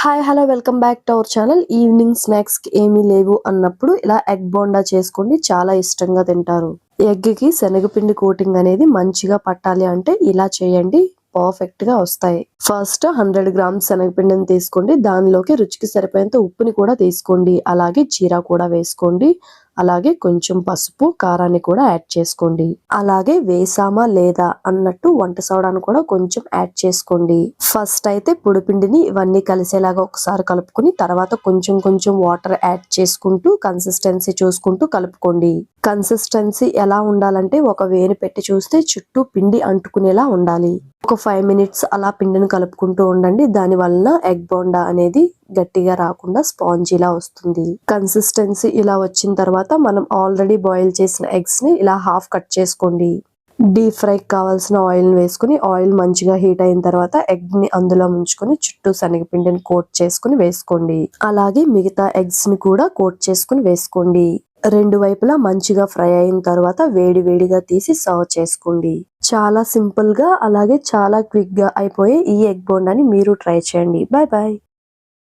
Hi hello welcome back to our channel. Evening snacks కి ఏమీ లేవు అన్నప్పుడు ఇలా ఎగ్ బోండా చేసుకోండి, చాలా ఇష్టంగా తింటారు. ఎగ్ కి శనగపిండి కోటింగ్ అనేది మంచిగా పట్టాలి అంటే ఇలా చేయండి, పర్ఫెక్ట్ గా వస్తాయి. ఫస్ట్ 100 గ్రామ్స్ శనగపిండిని తీసుకోండి, దానిలోకి రుచికి సరిపోయేంత ఉప్పుని కూడా తీసుకోండి, అలాగే జీరా కూడా వేసుకోండి, అలాగే కొంచెం పసుపు కారాన్ని కూడా యాడ్ చేసుకోండి. అలాగే వేసామా లేదా అన్నట్టు వంట సోడాను కూడా కొంచెం యాడ్ చేసుకోండి. ఫస్ట్ అయితే పొడిపిండిని ఇవన్నీ కలిసేలాగా ఒకసారి కలుపుకొని తర్వాత కొంచెం కొంచెం వాటర్ యాడ్ చేసుకుంటూ కన్సిస్టెన్సీ చూసుకుంటూ కలుపుకోండి. కన్సిస్టెన్సీ ఎలా ఉండాలంటే ఒక వేని పెట్టి చూస్తే చుట్టూ పిండి అంటుకునేలా ఉండాలి. ఒక 5 మినిట్స్ అలా పిండిని కలుపుకుంటూ ఉండండి. దాని వలన ఎగ్ బోండా అనేది గట్టిగా రాకుండా స్పాంజీలా వస్తుంది. కన్సిస్టెన్సీ ఇలా వచ్చిన తర్వాత మనం ఆల్రెడీ బాయిల్ చేసిన ఎగ్స్ ని ఇలా హాఫ్ కట్ చేసుకోండి. డీప్ ఫ్రై కావాల్సిన ఆయిల్ వేసుకుని ఆయిల్ మంచిగా హీట్ అయిన తర్వాత ఎగ్ ని అందులో ముంచుకొని చుట్టూ శనగపిండిని కోట్ చేసుకుని వేసుకోండి. అలాగే మిగతా ఎగ్స్ ని కూడా కోట్ చేసుకుని వేసుకోండి. రెండు వైపులా మంచిగా ఫ్రై అయిన తర్వాత వేడి వేడిగా తీసి సర్వ్ చేసుకోండి. చాలా సింపుల్ గా అలాగే చాలా క్విక్ గా అయిపోయే ఈ ఎగ్ బోండాని మీరు ట్రై చేయండి. Bye bye.